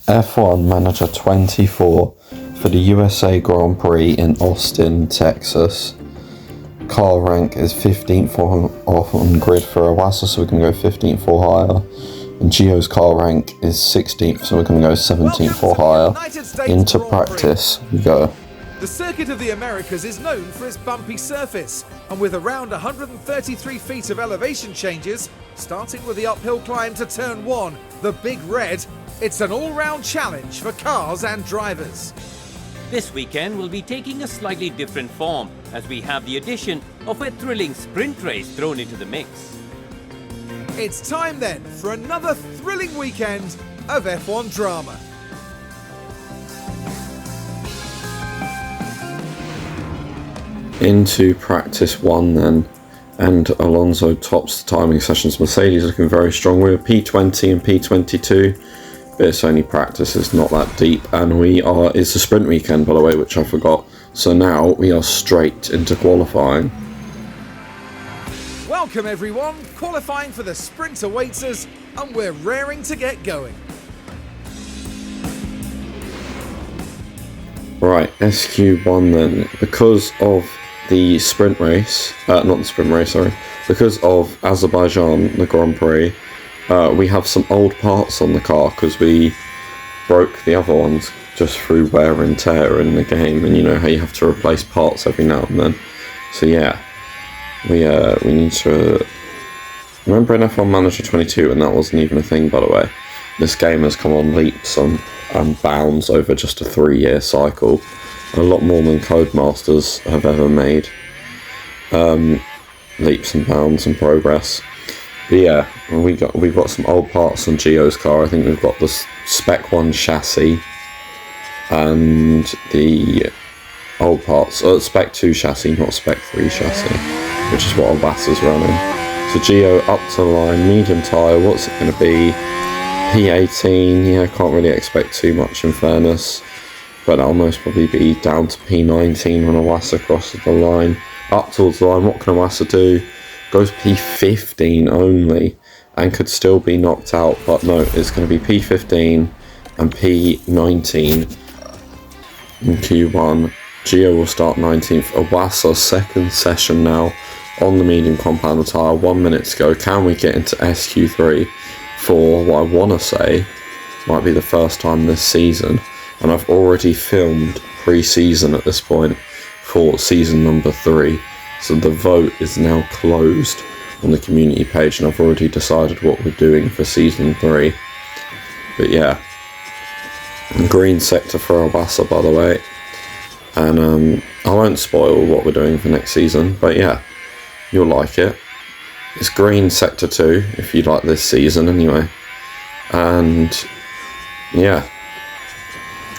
F1 Manager 24 for the USA Grand Prix in Austin, Texas. Car rank is 15th on grid for Iwasa, so we're going to go 15th or higher. And Gio's car rank is 16th, so we're going to go 17th or higher. Into practice we go. The Circuit of the Americas is known for its bumpy surface, and with around 133 feet of elevation changes, starting with the uphill climb to turn 1, the Big Red, it's an all-round challenge for cars and drivers. This weekend will be taking a slightly different form, as we have the addition of a thrilling sprint race thrown into the mix. It's time then for another thrilling weekend of F1 drama. Into practice 1 then, and Alonso tops the timing sessions. Mercedes looking very strong. We're P20 and P22, but it's only practice, it's not that deep, and it's a sprint weekend, by the way, which I forgot. So now we are straight into qualifying. Welcome everyone, qualifying for the sprint awaits us, and we're raring to get going. Right, SQ1 then, because of the sprint race, because of Azerbaijan, the Grand Prix, we have some old parts on the car because we broke the other ones just through wear and tear in the game, and you know how you have to replace parts every now and then. So yeah, we need to remember in F1 Manager 22, and that wasn't even a thing, by the way. This game has come on leaps and bounds over just a 3-year cycle. A lot more than Codemasters have ever made. Leaps and bounds and progress. But yeah, we've got some old parts on Gio's car. I think we've got the Spec 1 chassis and the old parts, Spec 2 chassis, not Spec 3 chassis, which is what Albasa's running. So Gio up to the line, medium tyre, what's it going to be? P18, yeah, can't really expect too much in fairness, but that'll most probably be down to P19 when Iwasa crosses the line. Up towards the line, what can Iwasa do? Goes P15 only, and could still be knocked out, but no, it's going to be P15 and P19 in Q1. Gio will start 19th. Iwasa second session now on the medium compound tyre, 1 minute to go. Can we get into SQ3 for what I want to say might be the first time this season? And I've already filmed pre-season at this point for season number 3, so the vote is now closed on the community page, and I've already decided what we're doing for season 3. But yeah, green sector for Iwasa, by the way, and I won't spoil what we're doing for next season, but yeah, you'll like it. It's green sector 2 if you like this season anyway. And yeah,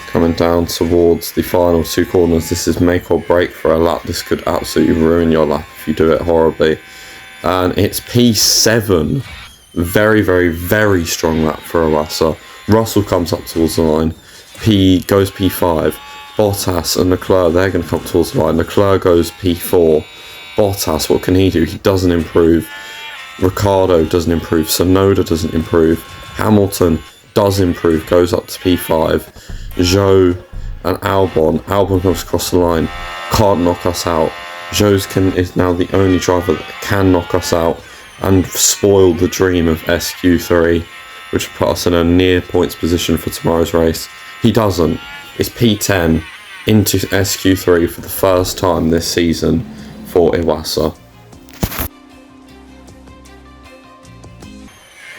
coming down towards the final 2 corners, this is make or break for a lap. This could absolutely ruin your lap if you do it horribly. And it's P7. Very, very, very strong lap for Iwasa. Russell comes up towards the line. Goes P5. Bottas and Leclerc, they're going to come towards the line. Leclerc goes P4. Bottas, what can he do? He doesn't improve. Ricciardo doesn't improve. Tsunoda doesn't improve. Hamilton does improve, goes up to P5. Zhou and Albon comes across the line, can't knock us out. Zhou is now the only driver that can knock us out and spoil the dream of SQ3, which will put us in a near points position for tomorrow's race. He doesn't. It's P10 into SQ3 for the first time this season for Iwasa.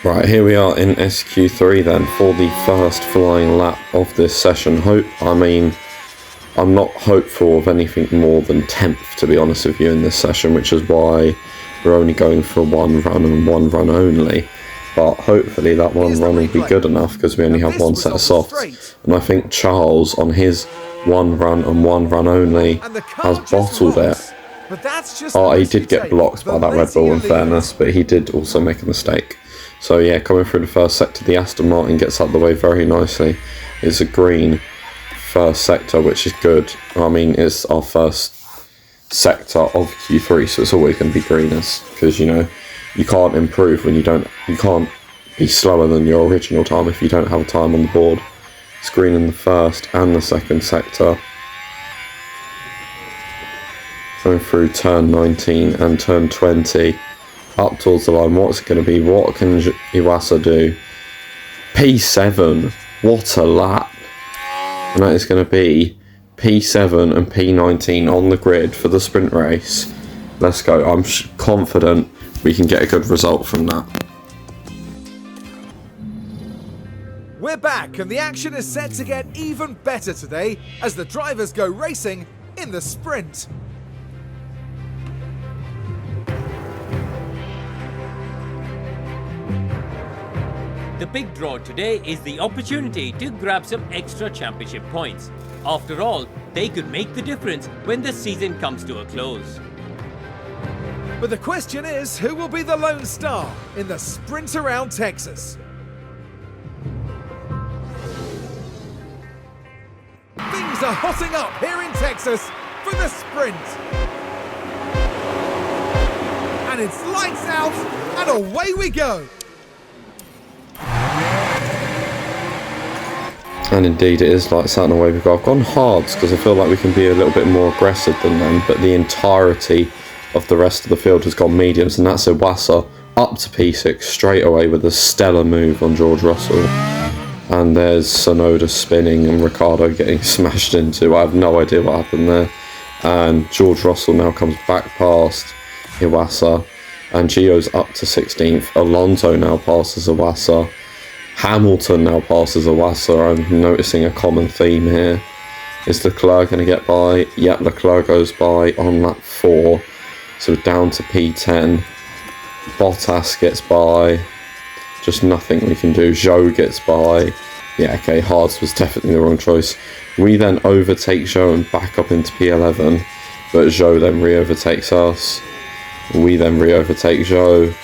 Right, here we are in SQ3 then for the first flying lap of this session. I'm not hopeful of anything more than 10th, to be honest with you, in this session, which is why we're only going for 1 run and 1 run only. But hopefully that 1 run will be good enough, because we only have 1 set of softs. And I think Charles, on his 1 run and 1 run only, has bottled it. He did get blocked by that Red Bull in fairness, but he did also make a mistake. So yeah, coming through the first sector, the Aston Martin gets out of the way very nicely. It's a green first sector, which is good. It's our first sector of Q3, so it's always going to be greenest, because you can't improve when you can't be slower than your original time if you don't have a time on the board. It's green in the first and the second sector. Going through turn 19 and turn 20. Up towards the line. What's it going to be? What can Iwasa do? P7. What a lap. And that is going to be P7 and P19 on the grid for the sprint race. Let's go. I'm confident we can get a good result from that. We're back and the action is set to get even better today as the drivers go racing in the sprint. The big draw today is the opportunity to grab some extra championship points. After all, they could make the difference when the season comes to a close. But the question is, who will be the lone star in the sprint around Texas? Things are hotting up here in Texas for the sprint. And it's lights out and away we go. And indeed it is lights out and away we go. I've gone hards because I feel like we can be a little bit more aggressive than them, but the entirety of the rest of the field has gone mediums, and that's Iwasa up to P6 straight away with a stellar move on George Russell. And there's Tsunoda spinning and Ricciardo getting smashed into. I have no idea what happened there. And George Russell now comes back past Iwasa, and Gio's up to 16th. Alonso now passes Iwasa. Hamilton now passes Iwasa. I'm noticing a common theme here. Is Leclerc going to get by? Yep, Leclerc goes by on lap 4. So down to P10. Bottas gets by. Just nothing we can do. Zhou gets by. Yeah, okay, hards was definitely the wrong choice. We then overtake Zhou and back up into P11. But Zhou then re-overtakes us. We then re-overtake Zhou.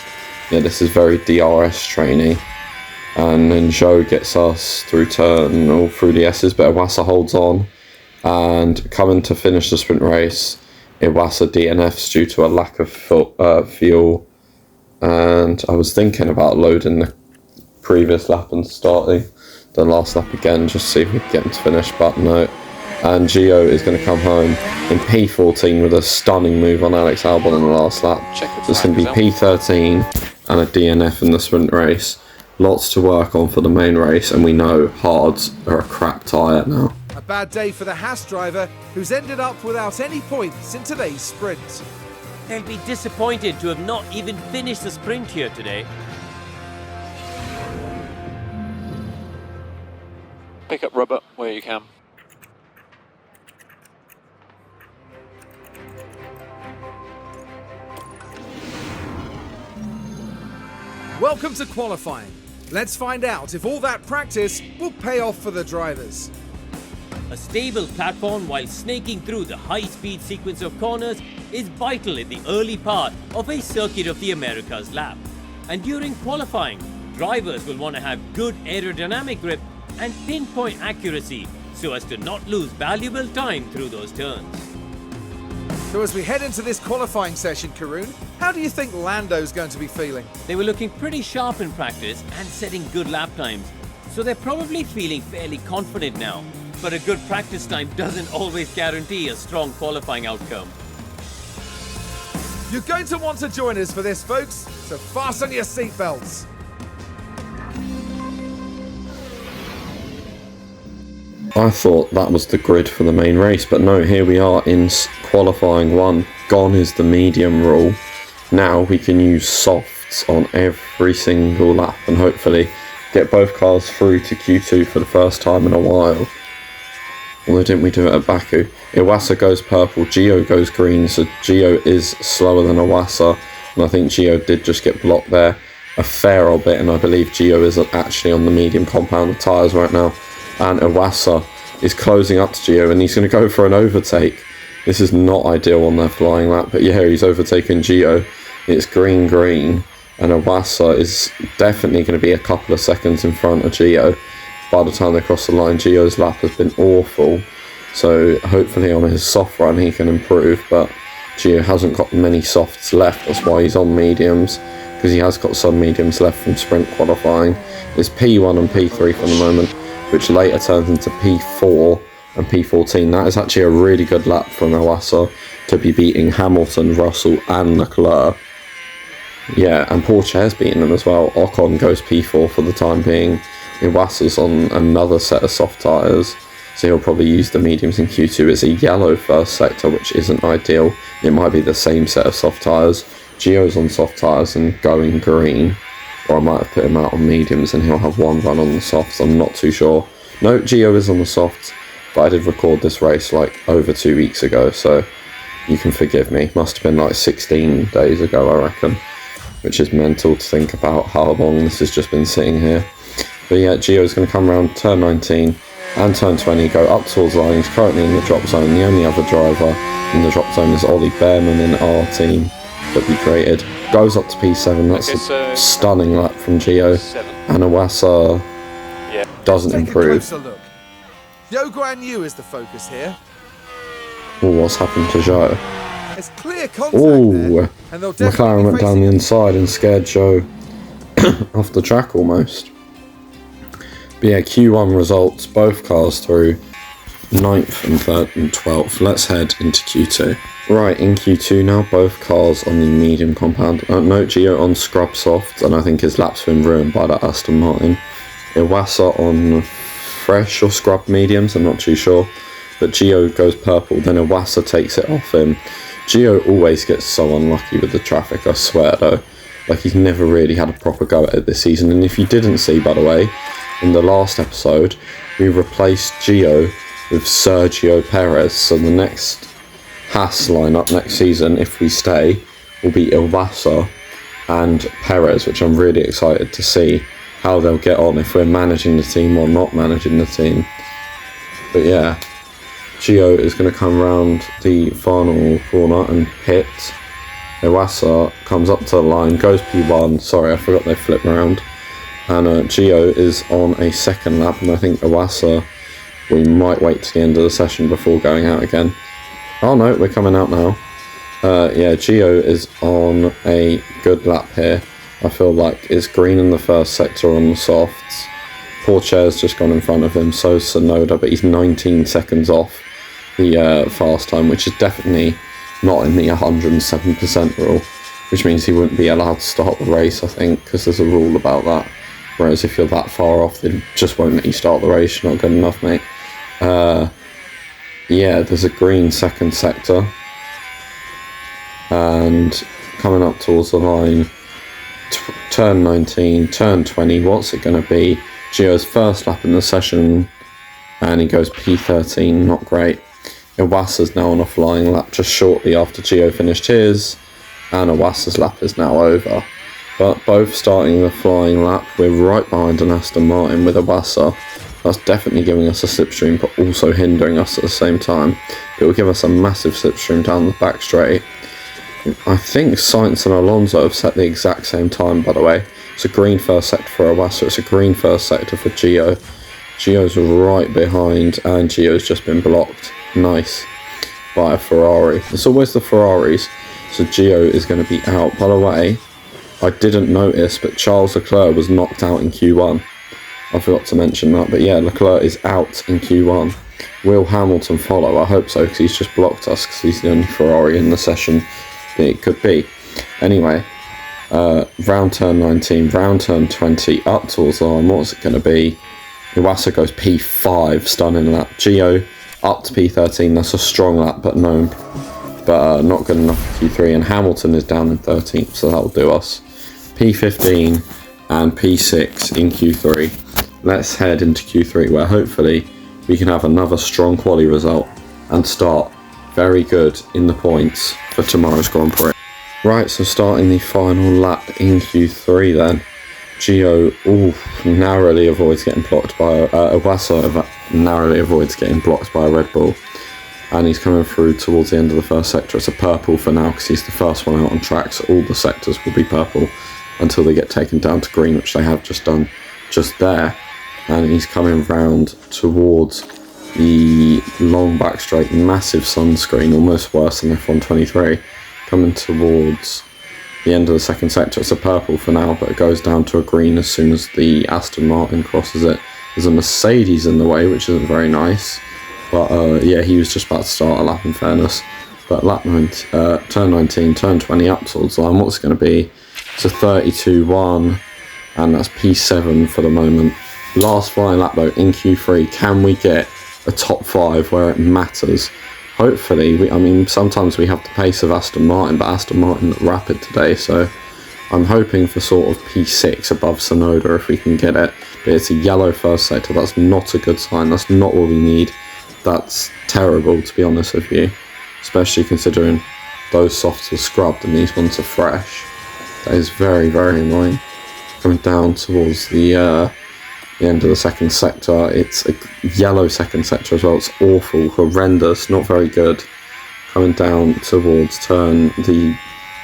Yeah, this is very DRS trainy. And then Zhou gets us through turn, all through the S's, but Iwasa holds on. And coming to finish the sprint race, Iwasa DNFs due to a lack of fuel. And I was thinking about loading the previous lap and starting the last lap again, just to see if we can get him to finish, but no. And Gio is going to come home in P14 with a stunning move on Alex Albon in the last lap. So it's going to be P13 and a DNF in the sprint race. Lots to work on for the main race, and we know hards are a crap tyre now. A bad day for the Haas driver, who's ended up without any points in today's sprint. They'll be disappointed to have not even finished the sprint here today. Pick up rubber where you can. Welcome to qualifying. Let's find out if all that practice will pay off for the drivers. A stable platform while snaking through the high-speed sequence of corners is vital in the early part of a Circuit of the Americas lap. And during qualifying, drivers will want to have good aerodynamic grip and pinpoint accuracy so as to not lose valuable time through those turns. So as we head into this qualifying session, Karun, how do you think Lando's going to be feeling? They were looking pretty sharp in practice and setting good lap times, so they're probably feeling fairly confident now. But a good practice time doesn't always guarantee a strong qualifying outcome. You're going to want to join us for this, folks, so fasten your seatbelts. I thought that was the grid for the main race, but no, here we are in qualifying 1. Gone is the medium rule. Now we can use softs on every single lap and hopefully get both cars through to Q2 for the first time in a while. Although didn't we do it at Baku? Iwasa goes purple, Gio goes green, so Gio is slower than Iwasa, and I think Gio did just get blocked there a fair old bit, and I believe Gio is actually on the medium compound tyres right now. And Iwasa is closing up to Gio, and he's going to go for an overtake. This is not ideal on their flying lap, but yeah, he's overtaken Gio. It's green, and Iwasa is definitely going to be a couple of seconds in front of Gio. By the time they cross the line, Gio's lap has been awful, so hopefully on his soft run he can improve, but Gio hasn't got many softs left. That's why he's on mediums, because he has got some mediums left from sprint qualifying. It's P1 and P3 for the moment. which later turns into P4 and P14. That is actually a really good lap from Iwasa to be beating Hamilton, Russell and Leclerc. Yeah, and Pourchaire's beating them as well. Ocon goes P4 for the time being. Iwasa's on another set of soft tyres, so he'll probably use the mediums in Q2. It's a yellow first sector, which isn't ideal. It might be the same set of soft tyres. Gio's on soft tyres and going green, or I might have put him out on mediums and he'll have one run on the softs. I'm not too sure. No, Gio is on the softs, but I did record this race like over 2 weeks ago, so you can forgive me. Must have been like 16 days ago, I reckon, which is mental to think about how long this has just been sitting here. But yeah, Gio's going to come around turn 19 and turn 20, go up towards the line. He's currently in the drop zone. The only other driver in the drop zone is Ollie Behrman in our team that we created. Goes up to P7. That's a stunning lap from Gio. And Iwasa doesn't improve. Take a closer look. Zhou Guanyu is the focus here. Oh, what's happened to Zhou? It's clear contact Oh, there, and they'll definitely McLaren be went down facing the inside and scared Zhou off the track almost. But yeah, Q1 results, both cars through 9th and 3rd and 12th. Let's head into Q2. Right, in Q2 now, both cars on the medium compound. No, Gio on scrub soft, and I think his lap's been ruined by that Aston Martin. Iwasa on fresh or scrub mediums, I'm not too sure. But Gio goes purple, then Iwasa takes it off him. Gio always gets so unlucky with the traffic, I swear though. Like, he's never really had a proper go at it this season. And if you didn't see, by the way, in the last episode, we replaced Gio with Sergio Perez. So the next Haas lineup next season, if we stay, will be Iwasa and Perez, which I'm really excited to see how they'll get on, if we're managing the team or not managing the team. But yeah, Gio is going to come round the final corner and hit. Iwasa comes up to the line, goes P1. Sorry, I forgot they flip round. And Gio is on a second lap, and I think Iwasa, we might wait to the end of the session before going out again. Oh no, we're coming out now. Yeah, Gio is on a good lap here. I feel like it's green in the first sector on the softs. Pourchaire's just gone in front of him, so Sonoda, but he's 19 seconds off the fast time, which is definitely not in the 107% rule, which means he wouldn't be allowed to start the race, I think, because there's a rule about that. Whereas if you're that far off, they just won't let you start the race. You're not good enough, mate. Yeah, there's a green second sector. And coming up towards the line, turn 19, turn 20, what's it going to be? Gio's first lap in the session, and he goes P13, not great. Iwasa's now on a flying lap just shortly after Gio finished his, and Iwasa's lap is now over. But both starting the flying lap, we're right behind an Aston Martin with Iwasa. That's definitely giving us a slipstream, but also hindering us at the same time. It will give us a massive slipstream down the back straight. I think Sainz and Alonso have set the exact same time, by the way. It's a green first sector for Iwasa, it's a green first sector for Gio. Gio's right behind, and Gio's just been blocked. Nice. By a Ferrari. It's always the Ferraris, so Gio is going to be out. By the way, I didn't notice, but Charles Leclerc was knocked out in Q1. I forgot to mention that, but yeah, Leclerc is out in Q1. Will Hamilton follow? I hope so, because he's just blocked us, because he's the only Ferrari in the session that it could be. Anyway, round turn 19, round turn 20, up towards the line. What's it going to be? Iwasa goes P5, stunning lap. Gio up to P13, that's a strong lap, but not good enough for Q3. And Hamilton is down in 13th, so that'll do us. P15 and P6 in Q3. Let's head into Q3, where hopefully we can have another strong quali result and start very good in the points for tomorrow's Grand Prix. Right, so starting the final lap in Q3 then. Gio narrowly avoids getting blocked by Iwasa narrowly avoids getting blocked by a Red Bull, and he's coming through towards the end of the first sector. It's a purple for now because he's the first one out on track, so all the sectors will be purple until they get taken down to green, which they have just done just there. And he's coming round towards the long back straight, massive sunscreen, almost worse than F123, coming towards the end of the second sector. It's a purple for now, but it goes down to a green as soon as the Aston Martin crosses it. There's a Mercedes in the way, which isn't very nice. But yeah, he was just about to start a lap in fairness. But turn 19, turn 20 up towards the line. What's it going to be? It's a 32.1, and that's P7 for the moment. Last flying lap though in Q3. Can we get a top 5 where it matters? Hopefully. I mean, sometimes we have the pace of Aston Martin, but Aston Martin looked rapid today, so I'm hoping for sort of P6 above Tsunoda if we can get it. But it's a yellow first sector. That's not a good sign. That's not what we need. That's terrible, to be honest with you. Especially considering those softs are scrubbed and these ones are fresh. That is very, very annoying. Coming down towards the end of the second sector. It's a yellow second sector as well. It's awful, horrendous, not very good. Coming down towards turn the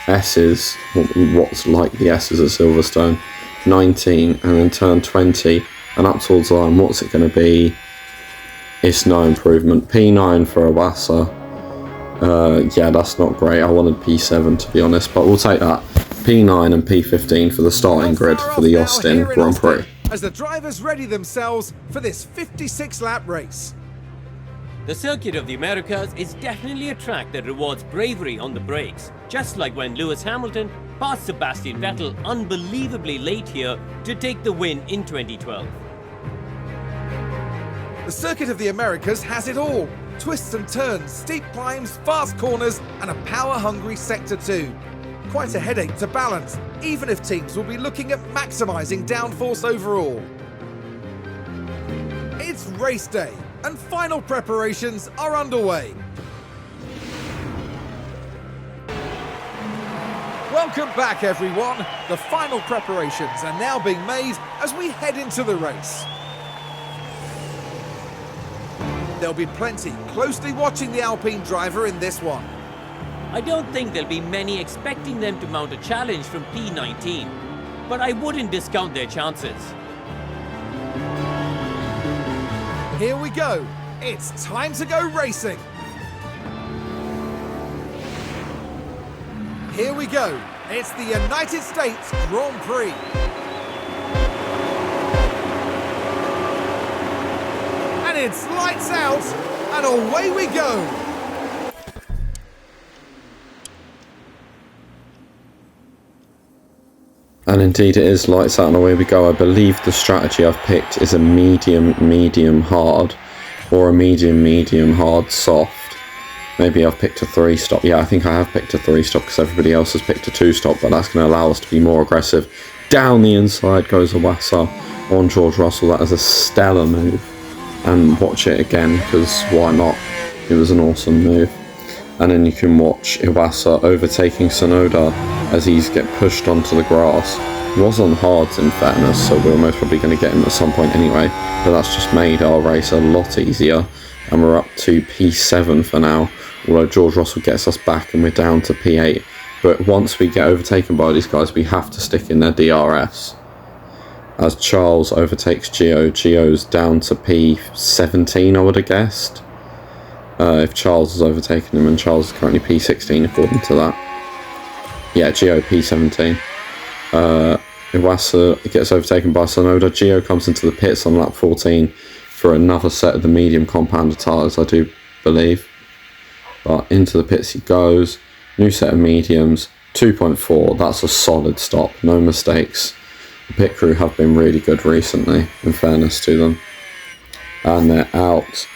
S's, what's like the S's at Silverstone, 19, and then turn 20, and up towards the line. What's it going to be? It's no improvement. P9 for Iwasa. Yeah, that's not great. I wanted P7 to be honest, but we'll take that. P9 and P15 for the starting grid for the Austin Grand Prix. As the drivers ready themselves for this 56-lap race. The Circuit of the Americas is definitely a track that rewards bravery on the brakes, just like when Lewis Hamilton passed Sebastian Vettel unbelievably late here to take the win in 2012. The Circuit of the Americas has it all. Twists and turns, steep climbs, fast corners, and a power-hungry Sector 2. Quite a headache to balance, even if teams will be looking at maximising downforce overall. It's race day, and final preparations are underway. Welcome back, everyone. The final preparations are now being made as we head into the race. There'll be plenty closely watching the Alpine driver in this one. I don't think there'll be many expecting them to mount a challenge from P19, but I wouldn't discount their chances. Here we go. It's time to go racing. Here we go. It's the United States Grand Prix. And it's lights out, and away we go. And indeed it is lights out and away we go. I believe the strategy I've picked is a medium hard, or a medium hard soft. Maybe I've picked a 3-stop. Yeah, I think I have picked a 3-stop because everybody else has picked a 2-stop, but that's going to allow us to be more aggressive. Down the inside goes Iwasa on George Russell. That is a stellar move. And watch it again, because why not? It was an awesome move. And then you can watch Iwasa overtaking Tsunoda as he's get pushed onto the grass. He was on hards in fairness, so we're most probably going to get him at some point anyway. But that's just made our race a lot easier. And we're up to P7 for now, although George Russell gets us back and we're down to P8. But once we get overtaken by these guys, we have to stick in their DRS. As Charles overtakes Gio, Gio's down to P17, I would have guessed. If Charles has overtaken him, and Charles is currently P16 according to that. Yeah, Gio P17. Iwasa gets overtaken by Tsunoda. Gio comes into the pits on lap 14 for another set of the medium compounder tyres, I do believe. But into the pits he goes. New set of mediums. 2.4, that's a solid stop, no mistakes. The pit crew have been really good recently, in fairness to them. And they're out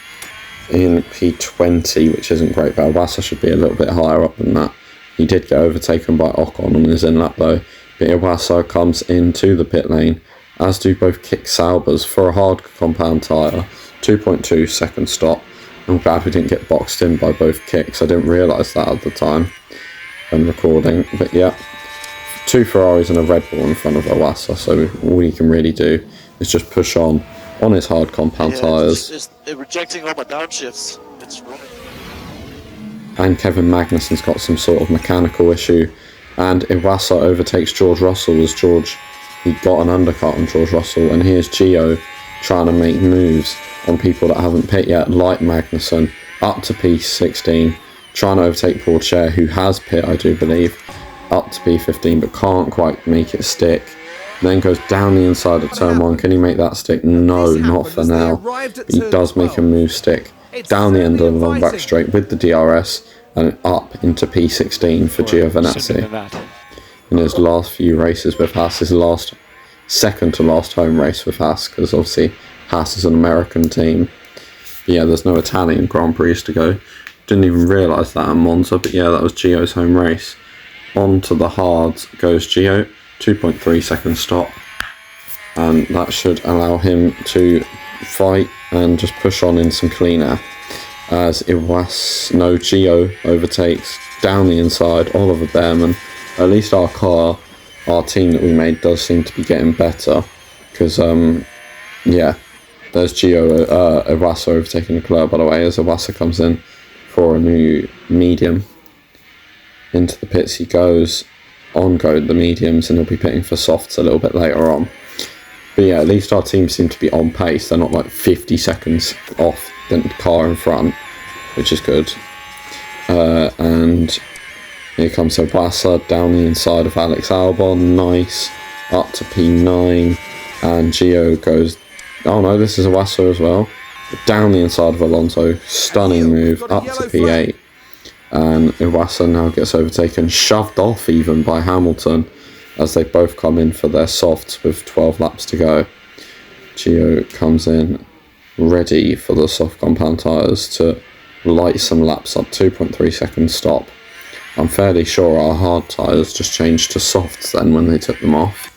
in P20, which isn't great, but Iwasa should be a little bit higher up than that. He did get overtaken by Ocon on his in-lap though, but Iwasa comes into the pit lane, as do both Kick Saubers for a hard compound tyre. 2.2 second stop. I'm glad we didn't get boxed in by both Kicks. I didn't realise that at the time when recording, but yeah. 2 Ferraris and a Red Bull in front of Iwasa, so all he can really do is just push on his hard compound tyres. Just rejecting all my downshifts. It's wrong. And Kevin Magnussen's got some sort of mechanical issue, and Iwasa overtakes George Russell as he got an undercut on George Russell, and here's Gio trying to make moves on people that haven't pit yet, like Magnussen, up to P16, trying to overtake Pourchaire, who has pit, I do believe, up to P15, but can't quite make it stick. then goes down the inside of turn 1. Can he make that stick? No, not for now. But he does make a move stick down the end of the long back straight with the DRS and up into P16 for Giovinazzi. In his last few races with Haas, his second to last home race with Haas, because obviously Haas is an American team. But yeah, there's no Italian Grand Prix to go. Didn't even realise that at Monza, but yeah, that was Gio's home race. On to the hards goes Gio, 2.3 second stop, and that should allow him to fight and just push on in some clean air. As Gio overtakes down the inside Oliver Bearman. At least our team that we made does seem to be getting better, because yeah, there's Gio Iwasa overtaking Leclerc, by the way, as Iwasa comes in for a new medium. Into the pits he goes, on go the mediums, and he'll be pitting for softs a little bit later on. But yeah, at least our team seem to be on pace. They're not like 50 seconds off the car in front, which is good. And here comes Iwasa down the inside of Alex Albon, nice, up to P9, and Gio goes, oh no, this is Iwasa as well, down the inside of Alonso, stunning move, up to P8, and Iwasa now gets overtaken, shoved off even by Hamilton, as they both come in for their softs with 12 laps to go. Gio comes in ready for the soft compound tyres to light some laps up, 2.3 second stop. I'm fairly sure our hard tyres just changed to softs then when they took them off.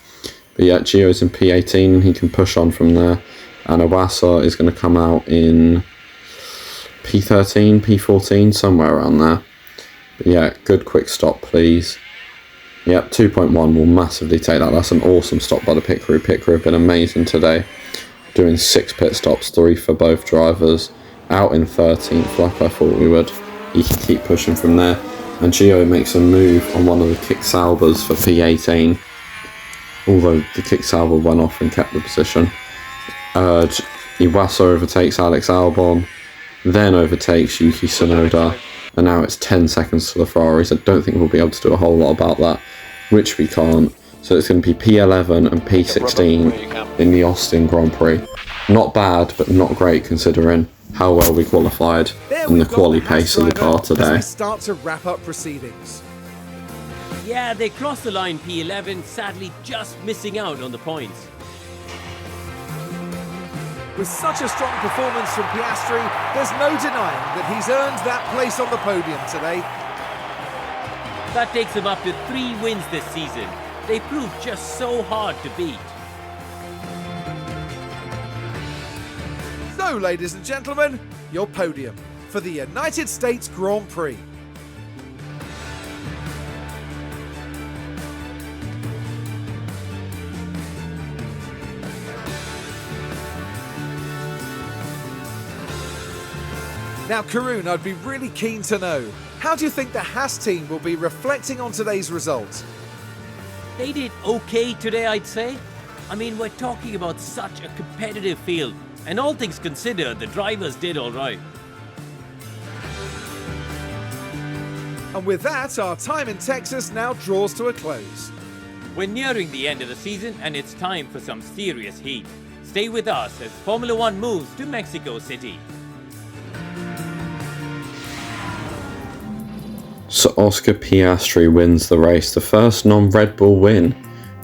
But yeah, Gio's in P18 and he can push on from there. And Iwasa is going to come out in P13, P14, somewhere around there. But yeah, good quick stop, please. Yep, 2.1 will massively take that. That's an awesome stop by the pit crew. Pit crew have been amazing today. Doing 6 pit stops, 3 for both drivers. Out in 13th, like I thought we would. He can keep pushing from there. And Gio makes a move on one of the kick salvers for P18. Although the kick salver went off and kept the position. Iwasa overtakes Alex Albon, then overtakes Yuki Tsunoda, and now it's 10 seconds to the Ferraris. I don't think we'll be able to do a whole lot about that, which we can't. So it's going to be P11 and P16 in the Austin Grand Prix. Not bad, but not great considering how well we qualified in the quali pace of the car today. Start to wrap up proceedings. Yeah, they crossed the line P11, sadly just missing out on the points. With such a strong performance from Piastri, there's no denying that he's earned that place on the podium today. That takes him up to 3 wins this season. They proved just so hard to beat. So, ladies and gentlemen, your podium for the United States Grand Prix. Now, Karun, I'd be really keen to know, how do you think the Haas team will be reflecting on today's results? They did okay today, I'd say. I mean, we're talking about such a competitive field, and all things considered, the drivers did all right. And with that, our time in Texas now draws to a close. We're nearing the end of the season, and it's time for some serious heat. Stay with us as Formula One moves to Mexico City. So Oscar Piastri wins the race, the first non-Red Bull win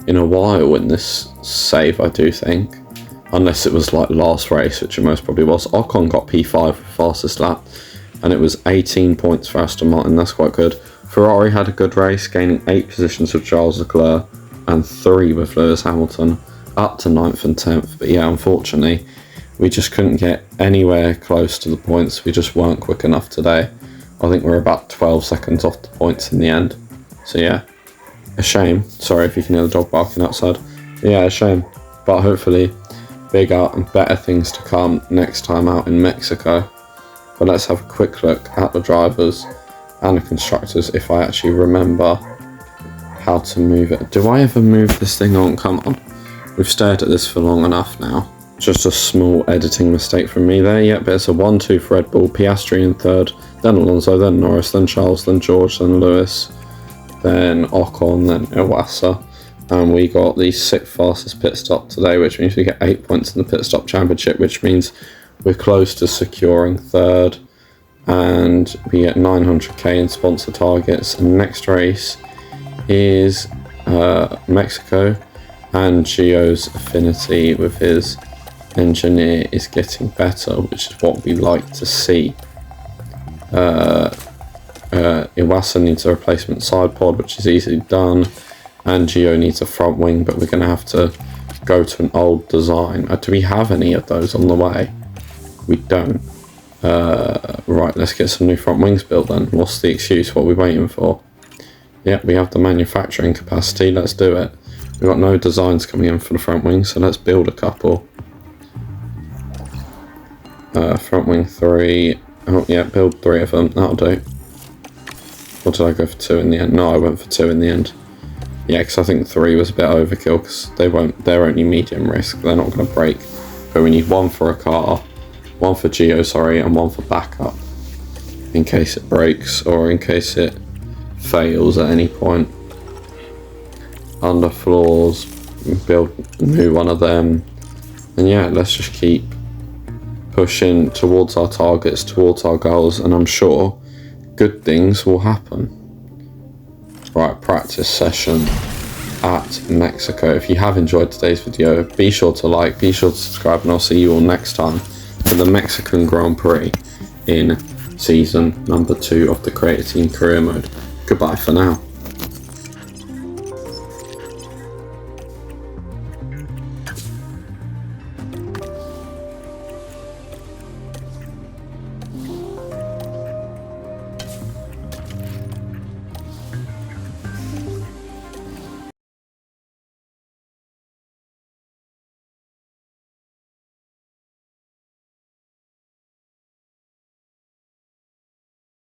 in a while in this save, I do think. Unless it was like last race, which it most probably was. Ocon got P5 for fastest lap, and it was 18 points for Aston Martin, that's quite good. Ferrari had a good race, gaining 8 positions with Charles Leclerc and 3 with Lewis Hamilton, up to 9th and 10th. But yeah, unfortunately, we just couldn't get anywhere close to the points. We just weren't quick enough today. I think we're about 12 seconds off the points in the end. So yeah, a shame. Sorry if you can hear the dog barking outside. Yeah, a shame. But hopefully bigger and better things to come next time out in Mexico. But let's have a quick look at the drivers and the constructors if I actually remember how to move it. Do I ever move this thing on? Come on. We've stared at this for long enough now. Just a small editing mistake from me there. Yep, but it's a 1-2 for Red Bull. Piastri in 3rd, then Alonso, then Norris, then Charles, then George, then Lewis, then Ocon, then Iwasa, and we got the 6th fastest pit stop today, which means we get 8 points in the pit stop championship, which means we're close to securing 3rd, and we get 900k in sponsor targets. And next race is Mexico, and Gio's affinity with his engineer is getting better, which is what we like to see. Iwasa needs a replacement side pod, which is easily done, and Gio needs a front wing, but we're going to have to go to an old design. Do we have any of those on the way? We don't. Right, let's get some new front wings built then. What's the excuse? What are we waiting for? Yeah, we have the manufacturing capacity. Let's do it. We've got no designs coming in for the front wing, so let's build a couple. Front wing 3. Oh yeah, build 3 of them. That'll do. Or did I go for 2 in the end? No, I went for 2 in the end. Yeah, because I think 3 was a bit overkill, because they're only medium risk. They're not going to break. But we need 1 for a car, 1 for Gio, sorry, and 1 for backup, in case it breaks or in case it fails at any point. Underfloors, move one of them, and yeah, let's just keep pushing towards our targets, towards our goals, and I'm sure good things will happen. Right, practice session at Mexico. If you have enjoyed today's video, be sure to like, be sure to subscribe, and I'll see you all next time for the Mexican Grand Prix in season number 2 of the Creator Team Career Mode. Goodbye for now.